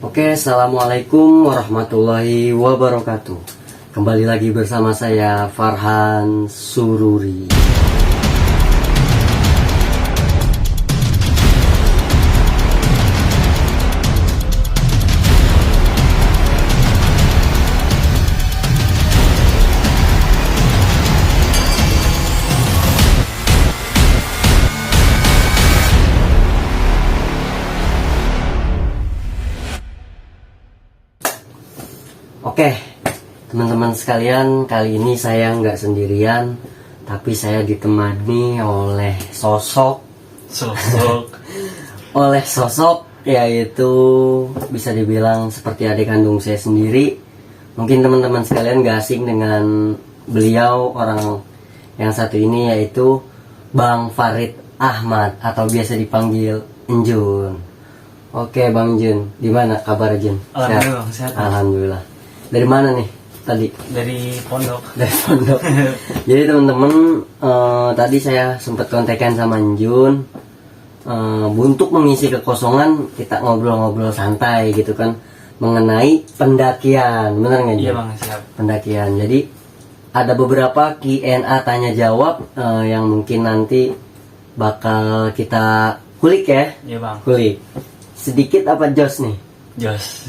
Oke, assalamualaikum warahmatullahi wabarakatuh. Kembali lagi bersama saya Farhan Sururi. Oke, teman-teman sekalian, kali ini saya nggak sendirian, tapi saya ditemani oleh sosok yaitu bisa dibilang seperti adik kandung saya sendiri. Mungkin teman-teman sekalian nggak asing dengan beliau, orang yang satu ini, yaitu Bang Farid Ahmad atau biasa dipanggil Enjun. Oke Bang Jun, gimana kabar Jun? Alhamdulillah, sehat. Alhamdulillah. Dari mana nih tadi? Dari pondok. Dari pondok. Jadi teman-teman, tadi saya sempat kontekan sama Jun. Untuk mengisi kekosongan kita ngobrol-ngobrol santai gitu kan, mengenai pendakian, benar nggak Jun? Iya Bang, siap. Pendakian. Jadi ada beberapa Q&A tanya jawab yang mungkin nanti bakal kita kulik ya. Iya Bang. Kulik. Sedikit apa jos nih? Jos.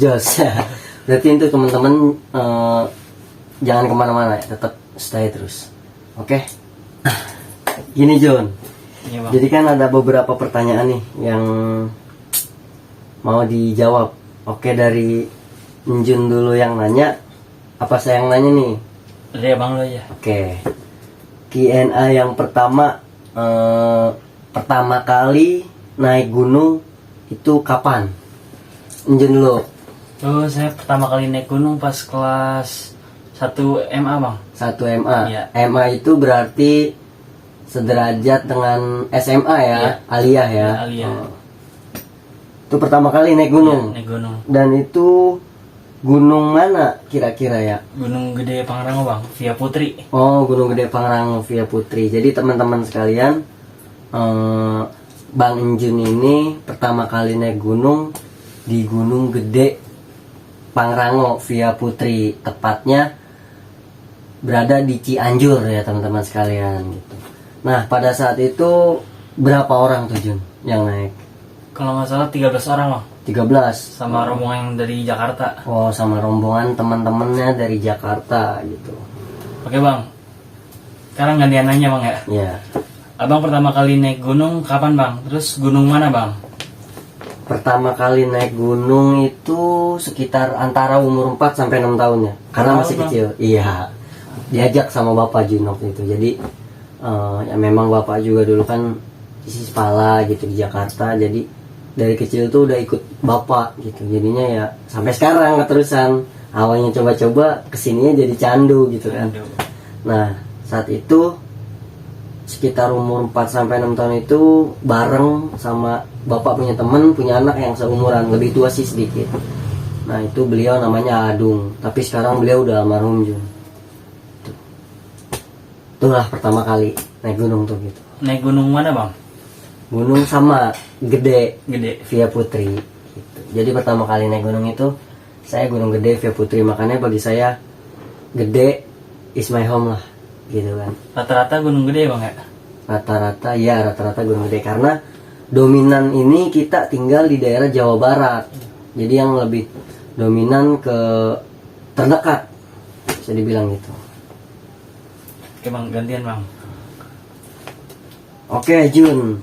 Berarti itu teman-teman jangan kemana-mana ya, tetap stay terus. Oke. Gini John. Iya Bang. Jadi kan ada beberapa pertanyaan nih yang mau dijawab. Oke, dari Jun dulu yang nanya. Apa saya yang nanya nih? Iya Bang lo ya. Oke. Q&A yang pertama, pertama kali naik gunung itu kapan? Jun dulu. Tuh saya pertama kali naik gunung pas kelas 1 MA Bang. 1 MA. Iya. MA itu berarti sederajat dengan SMA ya, Iya. aliyah ya. Iya, aliyah. Oh. Itu pertama kali naik gunung. Iya, naik gunung. Dan itu gunung mana kira-kira ya? Gunung Gede Pangrango Bang, via Putri. Oh, Gunung Gede Pangrango via Putri. Jadi teman-teman sekalian, Bang Enjun ini pertama kali naik gunung di Gunung Gede Pangrango via Putri, tepatnya berada di Cianjur ya teman-teman sekalian gitu. Nah pada saat itu berapa orang tuh Jun yang naik? Kalau nggak salah 13 orang Bang. 13 Sama rombongan yang dari Jakarta. Oh, sama rombongan teman-temannya dari Jakarta gitu. Oke Bang. Sekarang gantian nanya Bang ya. Ya, Abang pertama kali naik gunung kapan Bang? Terus gunung mana Bang? pertama kali naik gunung itu sekitar antara umur 4 sampai 6 tahun ya. Karena masih Bang. kecil. Iya. Diajak sama Bapak Jun waktu itu. Jadi ya memang Bapak juga dulu kan isi kepala gitu di Jakarta. Jadi dari kecil tuh udah ikut Bapak gitu. Jadinya ya sampai sekarang keterusan. Awalnya coba-coba, kesininya jadi candu gitu kan. Aduh. Nah, saat itu sekitar umur 4 sampai 6 tahun itu bareng sama Bapak punya temen, punya anak yang seumuran, lebih tua sih sedikit. Nah, itu beliau namanya Adung, tapi sekarang beliau udah almarhum Jun. Itulah pertama kali naik gunung tuh gitu. Naik gunung mana Bang? Gunung sama Gede Gede. via Putri gitu. Jadi pertama kali naik gunung itu saya Gunung Gede via Putri, makanya bagi saya Gede is my home lah gitu kan. Rata-rata gunung gede Bang ya? Rata-rata Gunung Gede, karena dominan ini kita tinggal di daerah Jawa Barat. Jadi yang lebih dominan ke terdekat, bisa dibilang gitu. Oke Bang, gantian Bang. Oke Jun,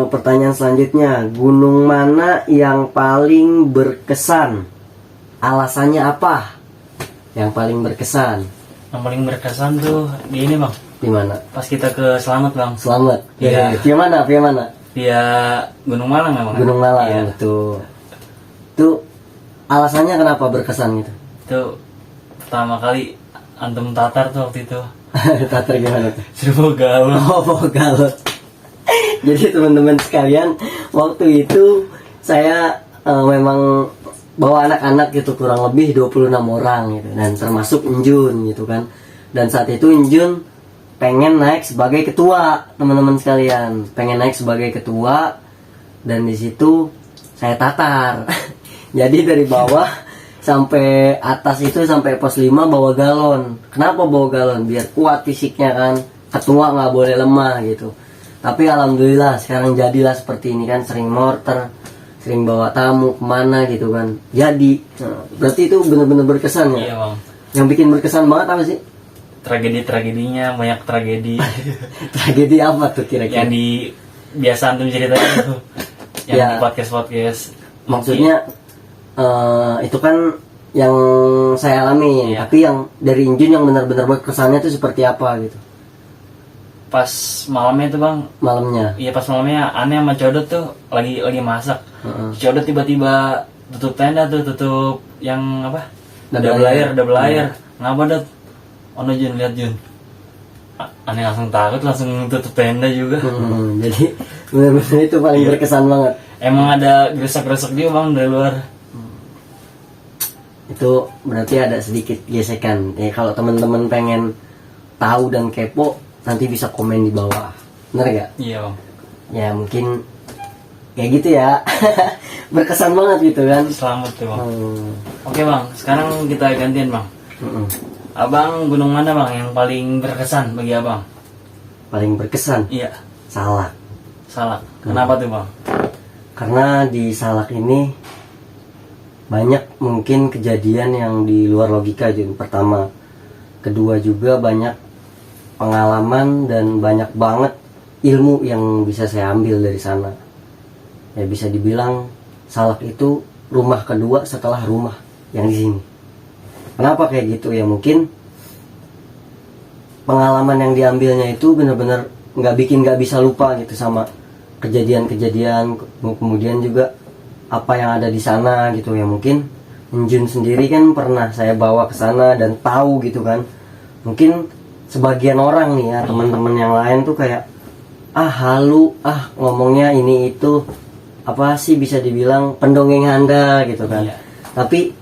pertanyaan selanjutnya, gunung mana yang paling berkesan? Alasannya apa? Yang paling berkesan? Yang paling berkesan tuh di ini Bang, Di mana? pas kita ke Selamat Bang. Selamat. Iya. Via mana? Via mana? Via Gunung Malang ya Bang. Gunung Malang. Iya. Betul. Itu alasannya kenapa berkesan gitu? Itu pertama kali antem tatar tuh waktu itu. Tatar gimana tuh? Seru gaul. Oh, vogal. Jadi teman-teman sekalian, waktu itu saya memang bawa anak-anak gitu, kurang lebih 26 orang gitu, dan termasuk Enjun gitu kan. Dan saat itu Enjun pengen naik sebagai ketua, teman-teman sekalian. Pengen naik sebagai ketua, dan di situ saya tatar. Jadi dari bawah sampai atas itu sampai pos 5 bawa galon. Kenapa bawa galon? Biar kuat fisiknya kan. Ketua nggak boleh lemah gitu. Tapi alhamdulillah sekarang jadilah seperti ini kan, sering morter, sering bawa tamu kemana gitu kan. Jadi berarti itu benar-benar berkesan ya. Iya bang. Yang bikin berkesan banget apa sih? Tragedinya banyak tragedi. Tragedi apa tuh kira-kira? Yang di biasa antum ceritain itu. Yang Ya. di podcast. Maksudnya itu kan yang saya alami, Iya. tapi yang dari Injun yang benar-benar berkesannya itu seperti apa gitu Pas malamnya itu bang, malamnya. iya pas malamnya aneh sama Codot tuh lagi masak. Heeh. Codot tiba-tiba tutup tenda tuh, tutup yang apa? Double Double layer. layer. Ngapa Dot? Ono Jun, lihat Jun. Aneh langsung takut, langsung tutup tenda juga. Jadi benar-benar itu paling Iya. berkesan banget. Emang ada gresek-gresek dia bang dari luar. Itu berarti ada sedikit gesekan. Ya kalau teman-teman pengen tahu dan kepo, nanti bisa komen di bawah. Bener gak? Iya bang. Ya mungkin kayak gitu ya. Berkesan banget gitu kan. Selamat tuh bang. Hmm. Oke bang, sekarang kita gantian bang. Mm-mm. Abang gunung mana bang yang paling berkesan bagi abang? Paling berkesan Iya, Salak. Salak. Kenapa tuh bang? Karena di Salak ini banyak mungkin kejadian yang di luar logika Jun. Pertama, kedua juga banyak pengalaman dan banyak banget ilmu yang bisa saya ambil dari sana. Ya bisa dibilang Salak itu rumah kedua setelah rumah yang di sini. Kenapa kayak gitu ya? Mungkin pengalaman yang diambilnya itu benar-benar nggak bisa lupa gitu sama kejadian-kejadian, kemudian juga apa yang ada di sana gitu ya. Mungkin Jun sendiri kan pernah saya bawa ke sana dan tahu gitu kan. Mungkin sebagian orang nih ya, teman-teman yang lain tuh kayak halu, ngomongnya ini itu, apa sih bisa dibilang pendongeng handal gitu kan. Iya. Tapi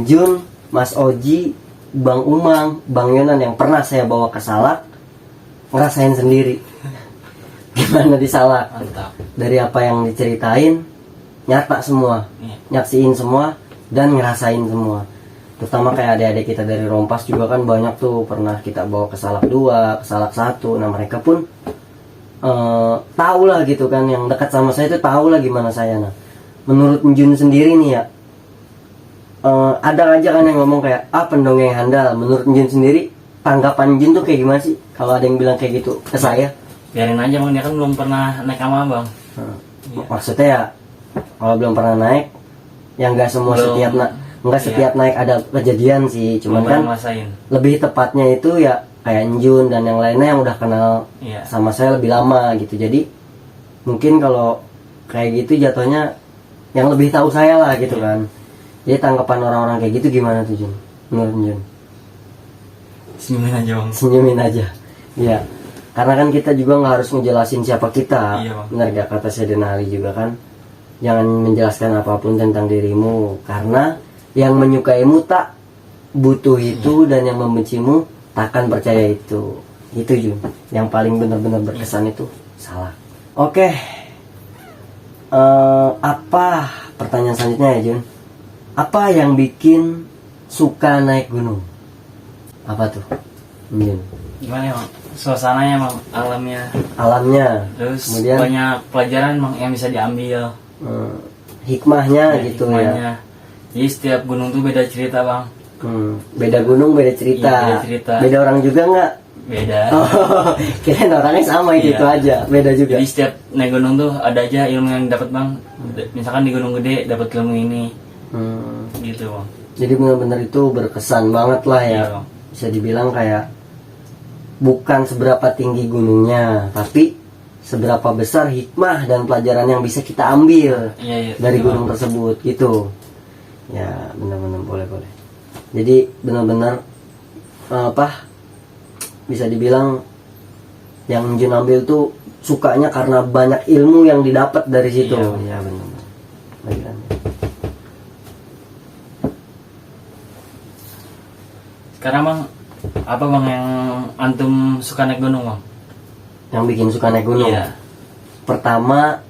Jun, Mas Oji, Bang Umang, Bang Yonan yang pernah saya bawa ke Salak ngerasain sendiri gimana di Salak. Mantap. Dari apa yang diceritain nyata semua, Iya. nyaksiin semua dan ngerasain semua. Terutama kayak adik-adik kita dari Rompas juga kan banyak tuh pernah kita bawa ke Salak 2, ke Salak 1. Nah mereka pun tahu lah gitu kan, yang dekat sama saya itu tahu lah gimana saya. Nah menurut Jun sendiri nih ya, ada aja kan yang ngomong kayak pendongeng handal. Menurut Jun sendiri tanggapan Jun tuh kayak gimana sih kalau ada yang bilang kayak gitu ke saya? Biarin aja bang, dia kan belum pernah naik sama abang. Maksudnya ya kalau belum pernah naik, yang nggak semua Belum. nggak setiap naik ada kejadian sih. Cuman Belum kan pernah ngerasain. lebih tepatnya itu ya kayak Jun dan yang lainnya yang udah kenal Iya. sama saya lebih lama gitu. Jadi mungkin kalau kayak gitu jatuhnya yang lebih tahu saya lah gitu Iya. kan. Jadi tanggapan orang-orang kayak gitu gimana tuh Jun? Menurut Jun? Senyumin aja bang. Senyumin aja. Iya. Karena kan kita juga nggak harus ngejelasin siapa kita. Iya, Bang. Benar gak kata Sedena Ali juga kan? Jangan menjelaskan apapun tentang dirimu, karena yang menyukaimu tak butuh itu dan yang membencimu takkan percaya itu. Itu Jun. Yang paling benar-benar berkesan itu salah. Oke. Apa pertanyaan selanjutnya ya Jun? Apa yang bikin suka naik gunung? Apa tuh Jun? Gimana ya bang? Suasananya bang, alamnya. Alamnya, Terus kemudian banyak pelajaran bang yang bisa diambil. hikmahnya Ya, gitu hikmahnya. Jadi setiap gunung tuh beda cerita bang. ya. Beda gunung beda cerita. Iya, beda cerita. Beda orang juga nggak? Beda. Oh, kirain orangnya sama Iya. gitu aja. Beda juga. Jadi setiap naik gunung tuh ada aja ilmu yang dapat bang. Misalkan di gunung gede dapat ilmu ini, Hmm, gitu bang. Jadi benar-benar itu berkesan banget lah ya. Iya, Bang. Bisa dibilang kayak bukan seberapa tinggi gunungnya, tapi seberapa besar hikmah dan pelajaran yang bisa kita ambil Iya iya. dari Iya, gunung Bang. tersebut gitu. Ya benar-benar boleh. Jadi benar-benar bisa dibilang yang Jun ambil tuh sukanya karena banyak ilmu yang didapat dari situ. Iya. Ya benar. Baiklah. Sekarang bang, apa bang yang antum suka naik gunung bang? Yang bikin suka naik gunung. Iya. Pertama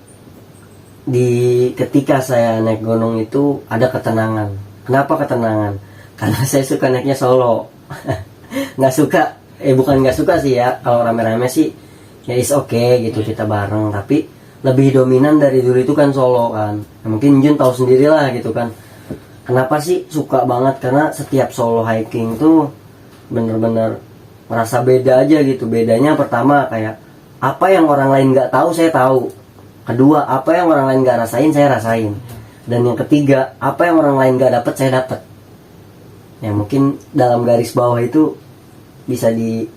ketika saya naik gunung itu ada ketenangan. Kenapa ketenangan? Karena saya suka naiknya solo. Nggak suka, bukan nggak suka sih ya, kalau rame-rame sih ya is okay gitu, kita bareng. Tapi lebih dominan dari dulu itu kan solo kan. Nah, mungkin Jun tahu sendirilah gitu kan. Kenapa sih suka banget? Karena setiap solo hiking tuh bener-bener merasa beda aja gitu. Bedanya pertama kayak apa yang orang lain nggak tahu saya tahu. Kedua, apa yang orang lain nggak rasain saya rasain. Dan yang ketiga, apa yang orang lain nggak dapat saya dapat. Ya mungkin dalam garis bawah itu bisa dibedakan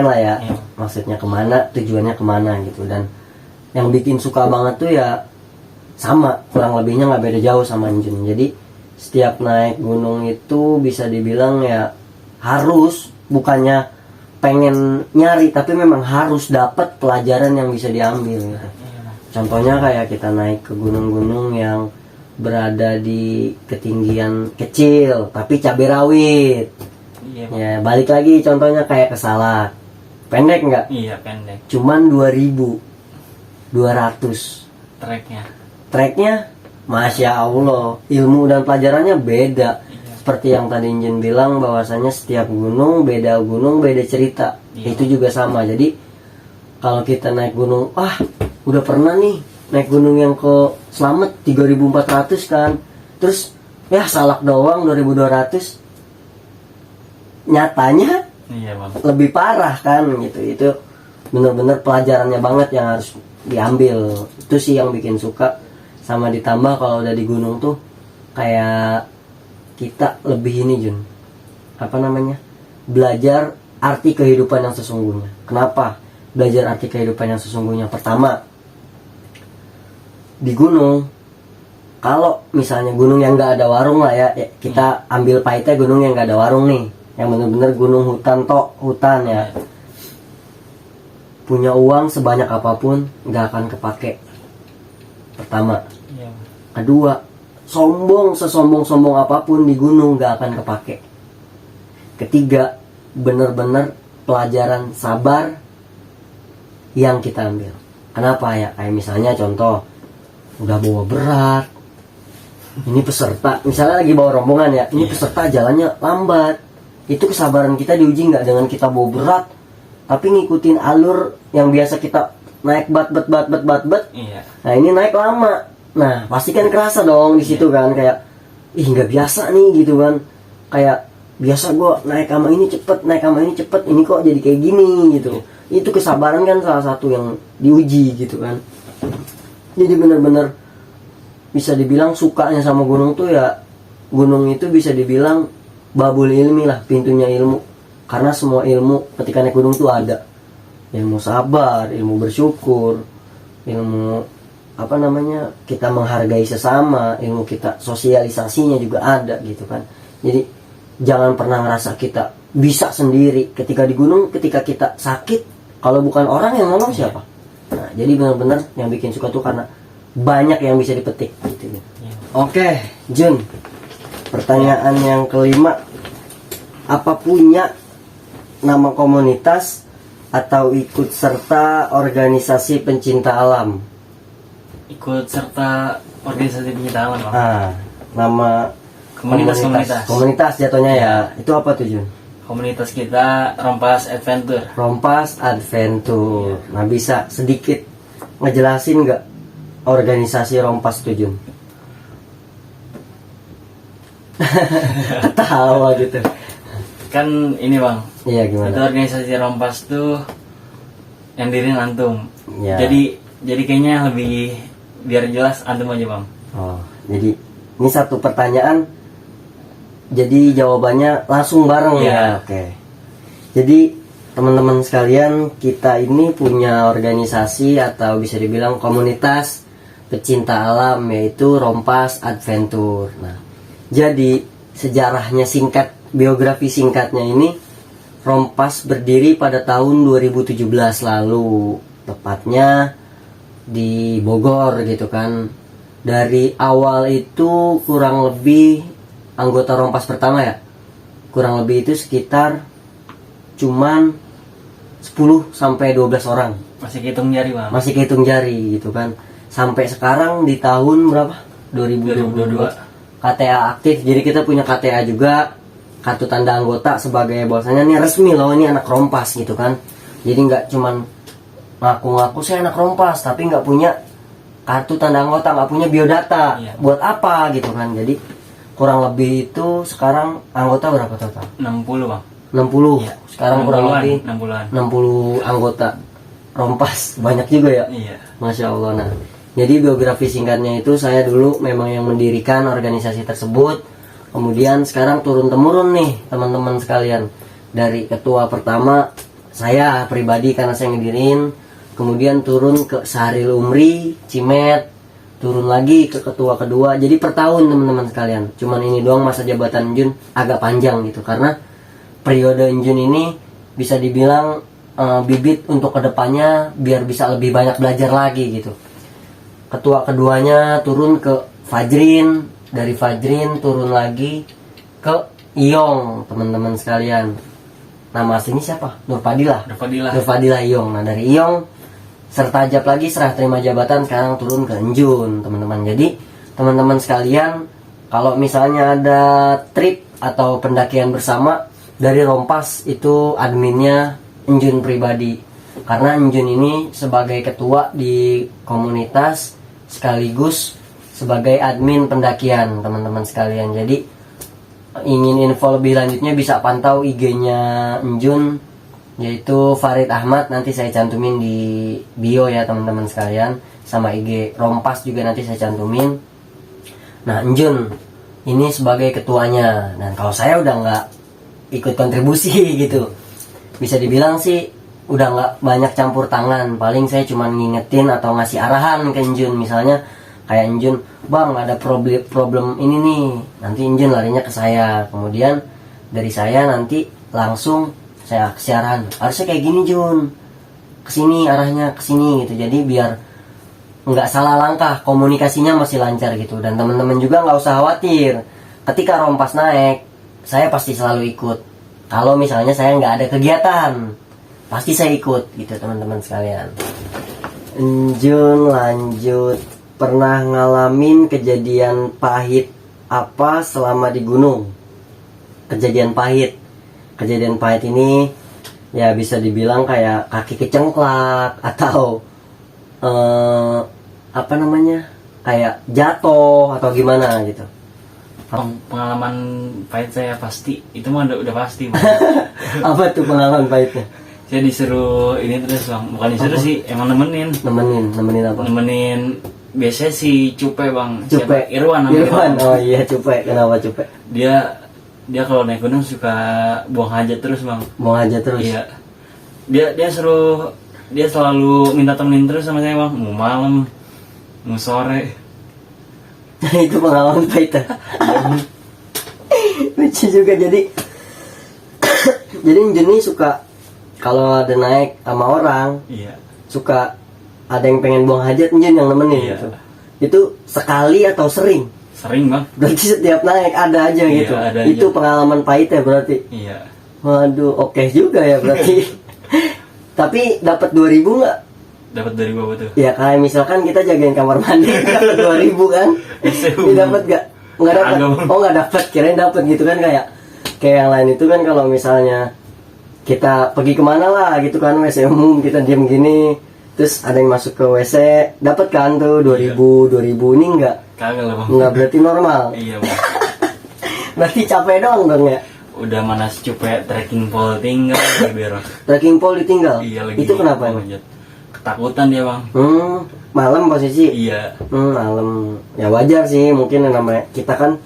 lah ya. Maksudnya kemana, tujuannya kemana gitu. Dan yang bikin suka banget tuh ya sama, kurang lebihnya nggak beda jauh sama Jun. Jadi setiap naik gunung itu bisa dibilang ya harus, bukannya pengen nyari, tapi memang harus dapat pelajaran yang bisa diambil gitu. Contohnya kayak kita naik ke gunung-gunung yang berada di ketinggian kecil tapi cabai rawit. Iya, Ya balik lagi contohnya kayak ke Salak. Pendek nggak? iya pendek Cuman 2.200 treknya, Masya Allah, ilmu dan pelajarannya beda. Seperti yang tadi Injin bilang bahwasanya setiap gunung beda cerita. Itu juga sama. Jadi kalau kita naik gunung, udah pernah nih naik gunung yang ke Slamet 3.400 kan, terus ya Salak doang 2.200, nyatanya iya bang, lebih parah kan gitu. Itu bener-bener pelajarannya banget yang harus diambil. Itu sih yang bikin suka. Sama ditambah kalau udah di gunung tuh kayak kita lebih ini Jun, belajar arti kehidupan yang sesungguhnya. Kenapa belajar arti kehidupan yang sesungguhnya? Pertama, di gunung, kalau misalnya gunung yang nggak ada warung lah ya, kita ambil pahitnya gunung yang nggak ada warung nih, yang bener-bener gunung hutan ya. Punya uang sebanyak apapun nggak akan kepake. Pertama. Kedua, sesombong apapun di gunung gak akan kepake. Ketiga, bener-bener pelajaran sabar yang kita ambil. Kenapa ya? Kayak misalnya contoh, udah bawa berat, ini peserta, misalnya lagi bawa rombongan ya, ini peserta jalannya lambat. Itu kesabaran kita diuji nggak dengan kita bawa berat, tapi ngikutin alur yang biasa kita naik bat. iya, Nah ini naik lama. Nah pasti kan kerasa dong di situ kan, kayak nggak biasa nih gitu kan. Kayak biasa gue naik sama ini cepet, ini kok jadi kayak gini gitu. Itu kesabaran kan salah satu yang diuji gitu kan. Jadi bener-bener bisa dibilang sukanya sama gunung tuh ya, gunung itu bisa dibilang babul ilmi lah, pintunya ilmu. Karena semua ilmu ketika naik gunung tuh ada. Ilmu sabar, ilmu bersyukur, ilmu kita menghargai sesama, ilmu kita sosialisasinya juga ada gitu kan. Jadi jangan pernah ngerasa kita bisa sendiri ketika di gunung. Ketika kita sakit, kalau bukan orang yang nolong siapa? Nah jadi benar-benar yang bikin suka tuh karena banyak yang bisa dipetik gitu. Oke Jun, pertanyaan yang kelima, apa punya nama komunitas atau ikut serta organisasi pencinta alam? ikut serta organisasi pencinta alam bang. Nama komunitas jatuhnya ya. Itu apa tuh Jun? Komunitas kita Rompas Adventure. Nah bisa sedikit ngejelasin nggak organisasi Rompas tuh Jun? Ketawa gitu. Kan ini bang, Iya gimana? itu organisasi Rompas tuh yang diri antum. Ya. Jadi kayaknya lebih biar jelas antum aja bang. Jadi ini satu pertanyaan, jadi jawabannya langsung bareng ya. Oke. Jadi teman-teman sekalian, kita ini punya organisasi atau bisa dibilang komunitas pecinta alam, yaitu Rompas Adventure. Nah, jadi sejarahnya singkat, biografi singkatnya ini, Rompas berdiri pada tahun 2017 lalu, tepatnya di Bogor gitu kan. Dari awal itu kurang lebih anggota Rompas pertama ya, kurang lebih itu sekitar cuman 10 sampai 12 orang. Masih hitung jari bang. Masih kehitung jari gitu kan. sampai sekarang di tahun berapa? 2022 KTA aktif. Jadi kita punya KTA juga, kartu tanda anggota, sebagai bahwasanya ini resmi loh, ini anak Rompas gitu kan. Jadi nggak cuman ngaku-ngaku saya anak Rompas tapi nggak punya kartu tanda anggota, nggak punya biodata. Iya. Buat apa gitu kan. Jadi kurang lebih itu sekarang anggota berapa total? 60 bang. 60. Iya. Sekarang kurang 60-an, lebih 60-an. 60 anggota Rompas. Banyak juga ya. Iya. Masya Allah. Nah, jadi biografi singkatnya itu, saya dulu memang yang mendirikan organisasi tersebut. Kemudian sekarang turun-temurun nih teman-teman sekalian. Dari ketua pertama saya pribadi karena saya ngedirin, kemudian turun ke Sahril Umri, Cimet, turun lagi ke ketua kedua. Jadi per tahun teman-teman sekalian. Cuman ini doang masa jabatan Enjun agak panjang gitu, karena periode Enjun ini bisa dibilang bibit untuk kedepannya biar bisa lebih banyak belajar lagi gitu. Ketua keduanya turun ke Fajrin, dari Fajrin turun lagi ke Iyong teman-teman sekalian. Nama aslinya siapa? Nurfadilah. Nurfadilah Iyong. Nah dari Iyong serta ajab lagi serah terima jabatan, sekarang turun ke Enjun teman-teman. Jadi teman-teman sekalian, kalau misalnya ada trip atau pendakian bersama dari Rompas, itu adminnya Enjun pribadi. Karena Enjun ini sebagai ketua di komunitas sekaligus sebagai admin pendakian teman-teman sekalian. Jadi ingin info lebih lanjutnya bisa pantau IG-nya Enjun, yaitu Farid Ahmad. Nanti saya cantumin di bio ya teman-teman sekalian, sama IG Rompas juga nanti saya cantumin. Nah Enjun ini sebagai ketuanya, dan kalau saya udah nggak ikut kontribusi gitu, bisa dibilang sih udah nggak banyak campur tangan. Paling saya cuma ngingetin atau ngasih arahan ke Enjun. Misalnya kayak Enjun, bang ada problem ini nih, nanti Enjun larinya ke saya. Kemudian dari saya nanti langsung saya kasih arahan, harusnya kayak gini Jun, kesini arahnya kesini gitu. Jadi biar nggak salah langkah, komunikasinya masih lancar gitu. Dan teman-teman juga nggak usah khawatir, ketika Rompas naik saya pasti selalu ikut. Kalau misalnya saya nggak ada kegiatan, pasti saya ikut gitu teman-teman sekalian. Enjun lanjut, pernah ngalamin kejadian pahit apa selama di gunung? Kejadian pahit ini ya bisa dibilang kayak kaki kecengklak atau apa namanya, kayak jatuh atau gimana gitu. Pengalaman pahit saya pasti itu mah udah pasti bang. Apa tuh pengalaman pahitnya? Saya disuruh ini terus bang, bukan disuruh sih, emang nemenin apa? Nemenin biasanya si Cupe bang. Cupe. Siapa? Irwan namanya. Irwan. Oh iya Cupe. Kenapa Cupe? Dia kalau naik gunung suka buang hajat terus bang. Buang hajat terus. Iya. Dia selalu minta temenin terus sama saya bang. Mau malam, mau sore. Itu pengalaman pahit. Lucu juga. Jadi Enjun ini suka kalau ada naik sama orang, Iya. suka ada yang pengen buang hajat, Enjun yang nemenin Iya. gitu. Itu sekali atau sering? Sering bang. Berarti setiap naik ada aja Iya, gitu. ada Itu aja. pengalaman pahit ya berarti. Iya. Waduh, oke juga ya berarti. Tapi dapat 2000 nggak? Dapat dari bawah tuh. Ya kayak misalkan kita jagain kamar mandi dapat 2000 kan? Ini dapat nggak? Nggak dapat. Agak. Oh nggak dapat, kirain dapat gitu kan. Kayak yang lain itu kan, kalau misalnya kita pergi kemana lah gitu kan, WC umum, kita diam gini, terus ada yang masuk ke WC, dapat kan tuh 2000 ini enggak? Kagak lah bang. Enggak berarti normal. Iya bang. Berarti capek doang dong ya. Udah mana si Cupe trekking pole tinggal di berak. Trekking pole ditinggal. Iya lagi. Itu kenapa emang? Manjat. Ketakutan dia bang. Malam posisi. Iya. Malam. Ya wajar sih, mungkin yang namanya kita kan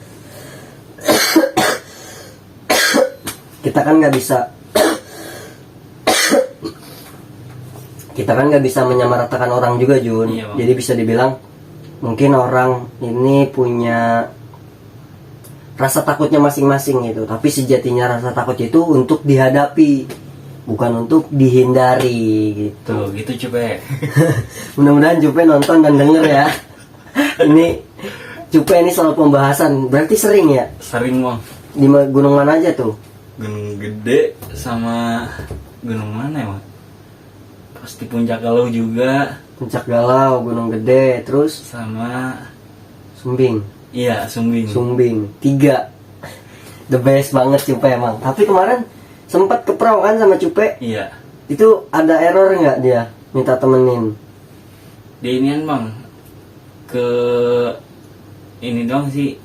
nggak bisa menyamaratakan orang juga Jun. Iya, Bang. Jadi bisa dibilang mungkin orang ini punya rasa takutnya masing-masing gitu, tapi sejatinya rasa takut itu untuk dihadapi, bukan untuk dihindari gitu. Tuh gitu Cupe. Mudah-mudahan Cupe nonton dan denger ya. Ini Cupe ini soal pembahasan, berarti sering ya? Sering bang. Di gunung mana aja tuh? Gunung Gede sama gunung mana ya bang? Pasti Puncak Kalau juga. Puncak Galau, Gunung Gede, terus sama Sumbing. iya Sumbing. Sumbing 3 the best banget Cupe emang. Tapi kemarin sempat ke perahu kan sama Cupe. Iya. Itu ada error nggak dia minta temenin? Di inian bang, ke ini doang sih,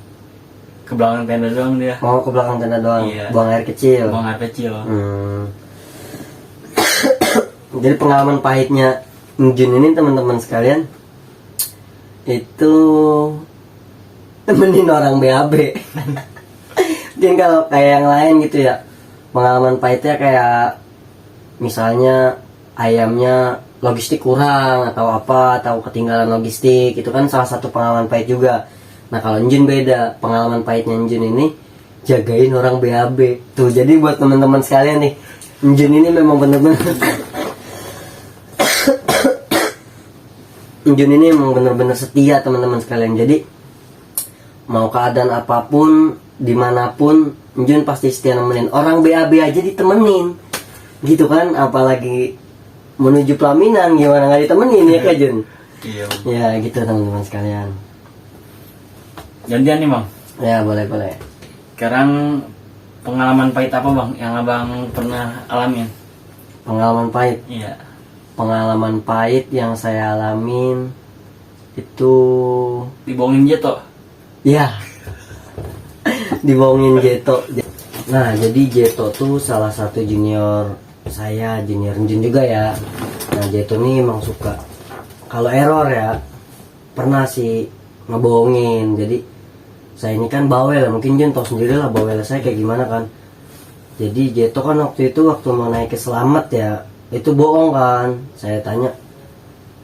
ke belakang tenda doang dia. Mau ke belakang tenda doang, Iya. buang air kecil. Buang air kecil. Jadi pengalaman pahitnya Jun ini teman-teman sekalian itu temenin orang BAB. Mungkin kalau kayak yang lain gitu ya, pengalaman pahitnya kayak misalnya ayamnya logistik kurang atau apa, atau ketinggalan logistik, itu kan salah satu pengalaman pahit juga. Nah kalau Jun beda, pengalaman pahitnya Jun ini jagain orang BAB tuh. Jadi buat teman-teman sekalian nih, Jun ini memang bener-bener Jun ini memang bener-bener setia teman-teman sekalian. Jadi mau keadaan apapun, dimanapun, Jun pasti setia nemenin. Orang BAB aja ditemenin gitu kan, apalagi menuju pelaminan gimana nggak ditemenin ya Kak Jun? Iya. Ya gitu teman-teman sekalian. Gantian nih bang. Ya boleh. Sekarang pengalaman pahit apa bang yang abang pernah alamin? Pengalaman pahit. Iya. Pengalaman pahit yang saya alamin itu Dibohongin Jeto. ya dibohongin Jeto. Nah jadi Jeto tuh salah satu junior saya, junior Jun juga ya. Nah Jeto nih emang suka kalau error ya, pernah sih ngebohongin. Jadi saya ini kan bawel, mungkin Jun tau sendiri lah bawel saya kayak gimana kan. Jadi Jeto kan waktu mau naik ke Selamat ya, itu bohong kan. Saya tanya,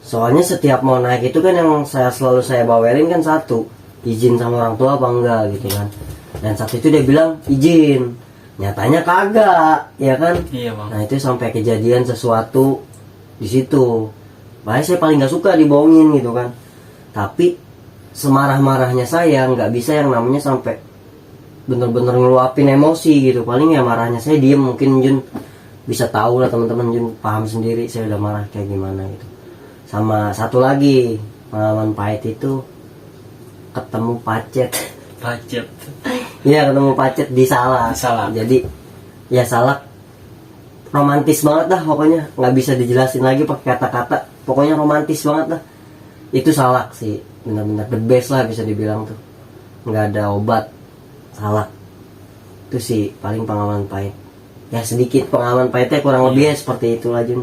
soalnya setiap mau naik itu kan yang selalu saya bawelin kan satu, izin sama orang tua apa enggak gitu kan. Dan satu itu dia bilang izin, nyatanya kagak ya kan. Iya bang. Nah itu sampai kejadian sesuatu di situ. Makanya saya paling nggak suka dibohongin gitu kan. Tapi semarah-marahnya saya nggak bisa yang namanya sampai bener-bener ngeluapin emosi gitu. Paling ya marahnya saya diem. Mungkin Jun bisa tahu lah teman-teman, Jun paham sendiri saya udah marah kayak gimana gitu. Sama satu lagi pengalaman pahit itu ketemu pacet. Pacet. Iya ketemu pacet di Salak. Di Salak. Jadi ya Salak romantis banget dah pokoknya, nggak bisa dijelasin lagi pakai kata-kata. Pokoknya romantis banget dah. Itu Salak sih, benar-benar the best lah bisa dibilang tuh. Nggak ada obat Salak. Itu sih paling pengalaman pahit. Ya sedikit pengalaman pahitnya kurang lebih ya seperti itu aja.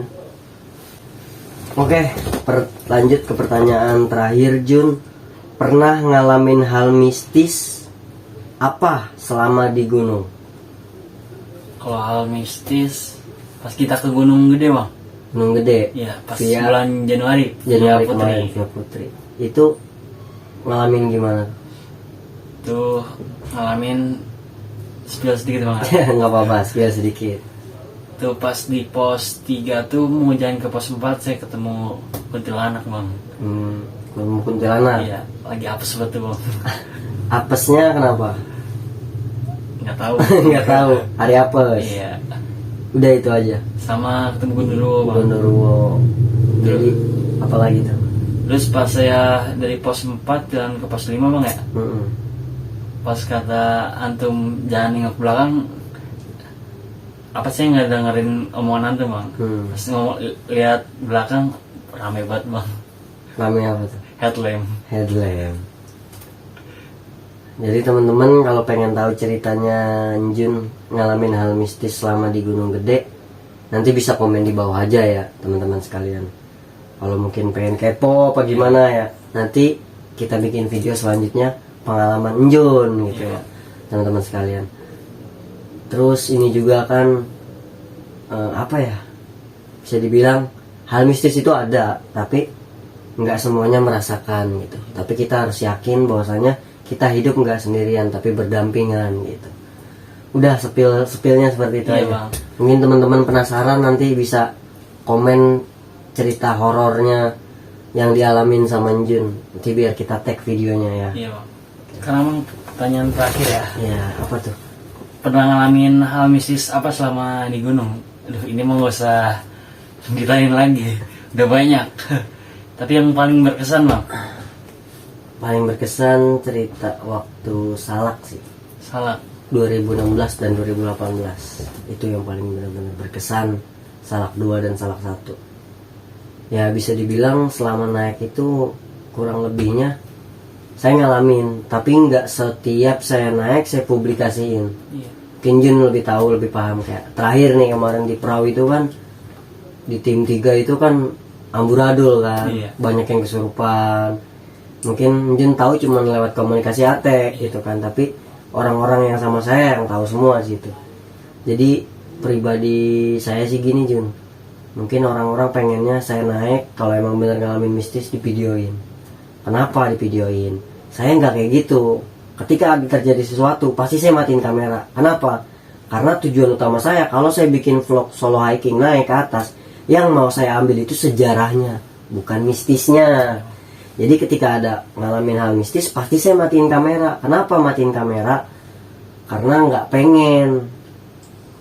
Oke, lanjut ke pertanyaan terakhir Jun. Pernah ngalamin hal mistis apa selama di gunung? Kalau hal mistis pas kita ke Gunung Gede bang. Gunung Gede. Iya pas Via- bulan Januari. Januari Via Putri. kemarin via Putri. Itu ngalamin gimana? Tuh ngalamin spill sedikit bang. Nggak apa-apa, spill sedikit. Tuh pas di pos 3 tuh mau jalan ke pos 4 saya ketemu kuntilanak bang. Ketemu kuntilanak. Iya lagi apes banget tuh bang. Apesnya kenapa? Nggak tahu. Nggak tahu. Hari apes. Iya. Udah itu aja. Sama ketemu Gundurwo bang. Gondorwo. Jadi apa lagi tuh? Terus pas saya dari pos 4 jalan ke pos 5 bang ya. Mm-mm. Pas kata antum jangan nengok belakang, apa sih nggak dengerin omongan antum bang. Pas lihat belakang rame banget bang. Rame apa tuh? Headlamp. Headlamp. Jadi teman-teman kalau pengen tahu ceritanya Jun ngalamin hal mistis selama di Gunung Gede, nanti bisa komen di bawah aja ya teman-teman sekalian. Kalau mungkin pengen kepo apa gimana ya, nanti kita bikin video selanjutnya pengalaman Jun gitu ya teman-teman sekalian. Terus ini juga kan apa ya, bisa dibilang hal mistis itu ada, tapi nggak semuanya merasakan gitu. Tapi kita harus yakin bahwasanya kita hidup nggak sendirian tapi berdampingan gitu. Udah spillnya seperti itu Iya, aja. Bang. Mungkin teman-teman penasaran nanti bisa komen cerita horornya yang dialamin sama Jun. Nanti biar kita tag videonya ya. Iya bang. Sekarang bang pertanyaan terakhir ya. Ya apa tuh? Pernah ngalamin hal mistis apa selama di gunung? Aduh ini mau gak usah ditanya lagi, udah banyak. Tapi yang paling berkesan bang? Paling berkesan cerita waktu Salak sih, Salak. 2016 dan 2018 itu yang paling benar-benar berkesan. Salak 2 dan Salak 1 ya bisa dibilang selama naik itu kurang lebihnya saya ngalamin, tapi nggak setiap saya naik saya publikasiin. Iya. Mungkin Jun lebih tahu, lebih paham. Kayak terakhir nih kemarin di perahu itu kan, di tim 3 itu kan amburadul kan, Iya. banyak yang kesurupan. Mungkin Jun tahu cuma lewat komunikasi AT gitu kan, tapi orang-orang yang sama saya yang tahu semua sih itu. Jadi pribadi saya sih gini Jun, mungkin orang-orang pengennya saya naik kalau emang bener ngalamin mistis di videoin. Kenapa di videoin? Saya nggak kayak gitu. Ketika ada terjadi sesuatu pasti saya matiin kamera. Kenapa? Karena tujuan utama saya kalau saya bikin vlog solo hiking naik ke atas, yang mau saya ambil itu sejarahnya, bukan mistisnya. Jadi ketika ada ngalamin hal mistis pasti saya matiin kamera. Kenapa matiin kamera? Karena nggak pengen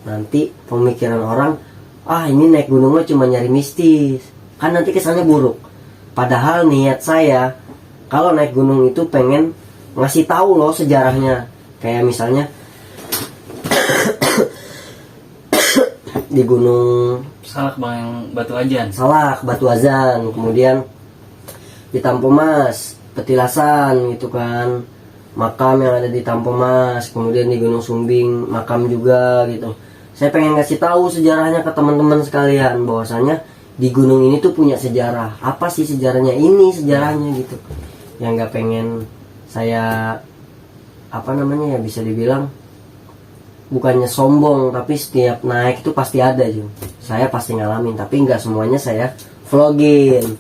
nanti pemikiran orang, ah ini naik gunungnya cuma nyari mistis, kan nanti kesannya buruk. Padahal niat saya kalau naik gunung itu pengen ngasih tahu loh sejarahnya. Kayak misalnya di gunung Salak bang yang Batu Ajan. Salak, Batu Azan, kemudian di Tampomas, Petilasan gitu kan, makam yang ada di Tampomas, kemudian di Gunung Sumbing, makam juga gitu. Saya pengen ngasih tahu sejarahnya ke teman-teman sekalian, bahwasanya di gunung ini tuh punya sejarah. Apa sih sejarahnya? Ini sejarahnya gitu. Yang nggak pengen saya apa namanya ya, bisa dibilang bukannya sombong, tapi setiap naik itu pasti ada Jun. Saya pasti ngalamin, tapi nggak semuanya saya vlogin.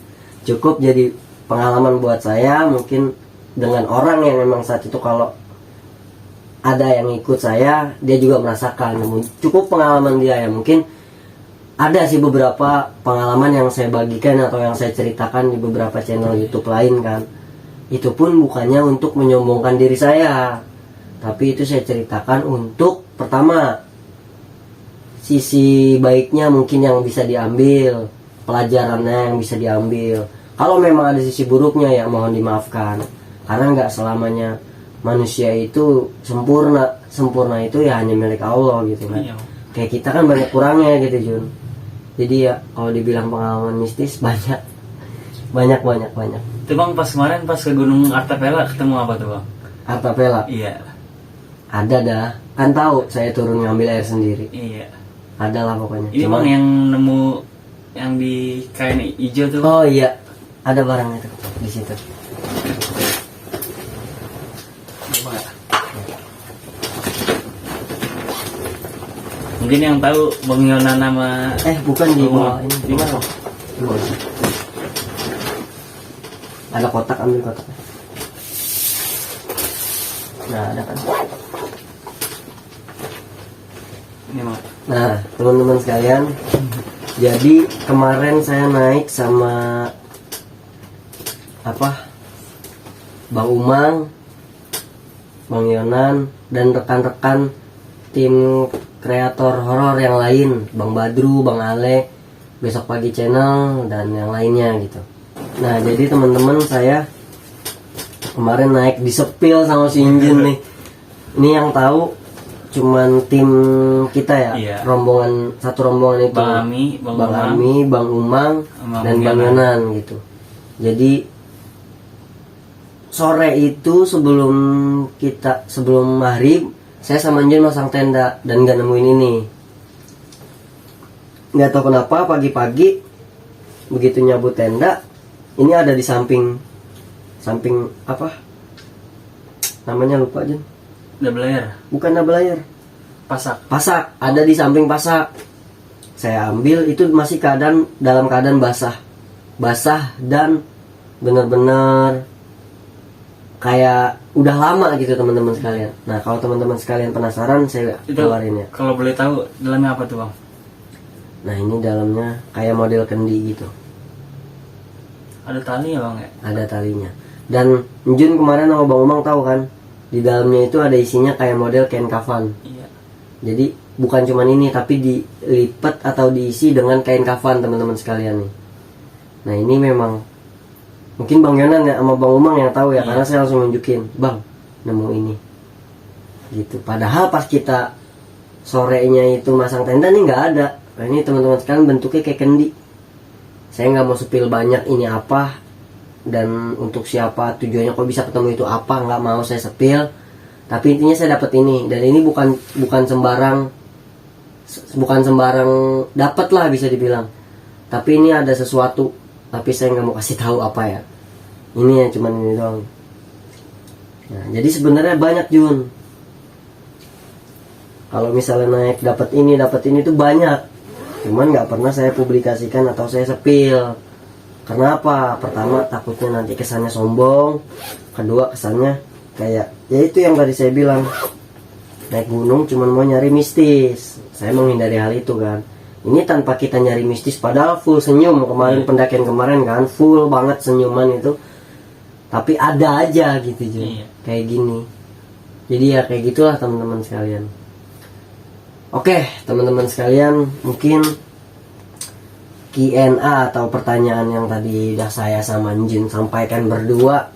Cukup jadi pengalaman buat saya, mungkin dengan orang yang memang saat itu kalau ada yang ikut saya, dia juga merasakan. Cukup pengalaman dia ya, mungkin ada sih beberapa pengalaman yang saya bagikan atau yang saya ceritakan di beberapa channel YouTube lain kan. Itu pun bukannya untuk menyombongkan diri saya, tapi itu saya ceritakan untuk pertama sisi baiknya mungkin yang bisa diambil, pelajarannya yang bisa diambil. Kalau memang ada sisi buruknya ya mohon dimaafkan, karena nggak selamanya manusia itu sempurna. Sempurna itu ya hanya milik Allah gitu kan. Iya. Kayak kita kan banyak kurangnya gitu Jun. Jadi ya kalau dibilang pengalaman mistis banyak. Itu bang pas kemarin pas ke Gunung Artapela ketemu apa tuh bang? Artapela Iya. ada dah, kan tahu saya turun ngambil air sendiri. Iya. Ada lah pokoknya. Ini bang yang nemu yang di kain hijau tuh. Oh iya, ada barangnya tuh di situ. Mungkin yang tahu Bang Yona nama Bukan di Oh, bawah ini. di mana? Di bawah. Ada kotak, ambil kotaknya. Nah, ada kan. ini bang. Nah, teman-teman sekalian, jadi kemarin saya naik sama Bang Umang, Bang Yonan, dan rekan-rekan tim kreator horor yang lain, Bang Badru, Bang Ale, Besok Pagi Channel, dan yang lainnya gitu. Nah, jadi teman-teman saya kemarin naik di sepil sama si Injun nih. Ini yang tahu cuman tim kita ya, Iya. satu rombongan itu. Bang Ami, Bang Umang. Ami, Bang Umang, Sama dan Bang Bang Yonan gitu. Jadi sore itu sebelum maghrib saya sama Anjun masang tenda dan gak nemuin ini. Nggak tahu kenapa pagi-pagi begitu nyabut tenda, ini ada di samping apa namanya, lupa aja. Double layer. Bukan double layer, pasak, ada di samping pasak. Saya ambil, itu masih dalam keadaan basah dan benar-benar kayak udah lama gitu teman-teman sekalian. Nah, kalau teman-teman sekalian penasaran, saya Itu keluarin ya. kalau boleh tahu dalamnya apa tuh bang? Nah, ini dalamnya kayak model kendi gitu, Ada tali ya bang ya? ada talinya. Dan Jun kemarin sama Bang Umang tahu kan, di dalamnya itu ada isinya kayak model kain kafan. Iya. Jadi bukan cuman ini, tapi dilipat atau diisi dengan kain kafan teman-teman sekalian nih. Nah, ini memang Mungkin Bang Yonan ya sama Bang Umang yang tahu ya, karena saya langsung nunjukin, Bang, nemu ini. Gitu. Padahal pas kita sorenya itu masang tenda nih nggak ada. Nah, ini teman-teman sekalian bentuknya kayak kendi. Saya nggak mau sepil banyak ini apa dan untuk siapa, tujuannya kok bisa ketemu itu apa, nggak mau saya sepil. Tapi intinya saya dapat ini, dan ini bukan sembarang dapat lah bisa dibilang. Tapi ini ada sesuatu, tapi saya nggak mau kasih tahu apa ya. Ini yang cuman ini doang. Nah, jadi sebenarnya banyak Jun. Kalau misalnya naik dapat ini tuh banyak. Cuman nggak pernah saya publikasikan atau saya sepil. Kenapa? Pertama takutnya nanti kesannya sombong. Kedua kesannya kayak ya itu yang tadi saya bilang, naik gunung cuman mau nyari mistis. Saya menghindari hal itu kan. Ini tanpa kita nyari mistis, padahal full senyum kemarin, pendakian kemarin kan full banget senyuman itu. Tapi ada aja gitu Jun, kayak gini. Jadi ya kayak gitulah teman-teman sekalian. Oke teman-teman sekalian, mungkin Q&A atau pertanyaan yang tadi udah saya sama Jun sampaikan berdua,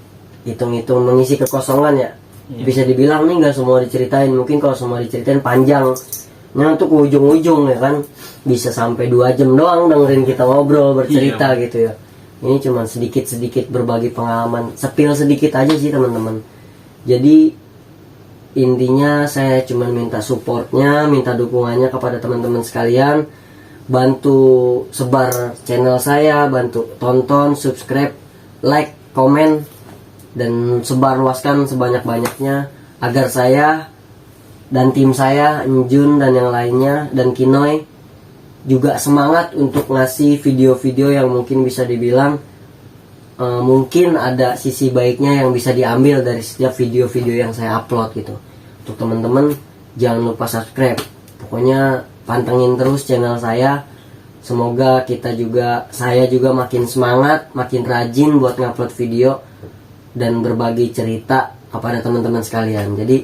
hitung-hitung mengisi kekosongan ya. Bisa dibilang nih nggak semua diceritain. Mungkin kalau semua diceritain panjang, nah untuk ujung-ujung ya kan, bisa sampai 2 jam doang dengerin kita ngobrol bercerita gitu ya. Ini cuma sedikit-sedikit berbagi pengalaman, sepil sedikit aja sih teman-teman. Jadi intinya saya cuma minta supportnya, minta dukungannya kepada teman-teman sekalian. Bantu sebar channel saya, bantu tonton, subscribe, like, komen, dan sebarluaskan sebanyak-banyaknya agar saya dan tim saya, Njun dan yang lainnya, dan Kinoy juga semangat untuk ngasih video-video yang mungkin bisa dibilang mungkin ada sisi baiknya yang bisa diambil dari setiap video-video yang saya upload gitu. Untuk teman-teman jangan lupa subscribe. Pokoknya pantengin terus channel saya. Semoga saya juga makin semangat, makin rajin buat ngupload video dan berbagi cerita kepada teman-teman sekalian. Jadi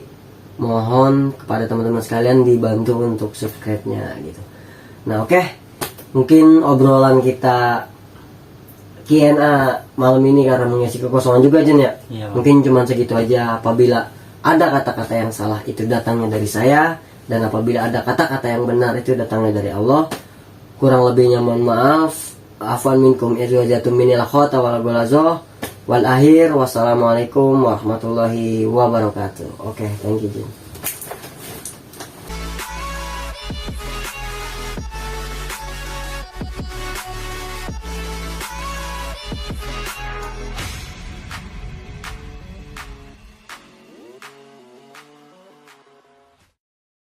mohon kepada teman-teman sekalian dibantu untuk subscribe-nya gitu. Nah oke, mungkin obrolan kita Q&A malam ini karena mengisi kekosongan juga Jun ya. Mungkin cuma segitu aja. Apabila ada kata-kata yang salah itu datangnya dari saya, dan apabila ada kata-kata yang benar itu datangnya dari Allah. Kurang lebihnya mohon maaf. Afwan minkum izwajatum minil khata wal golazoh. Wal akhir wassalamualaikum warahmatullahi wabarakatuh. Oke, thank you Jun.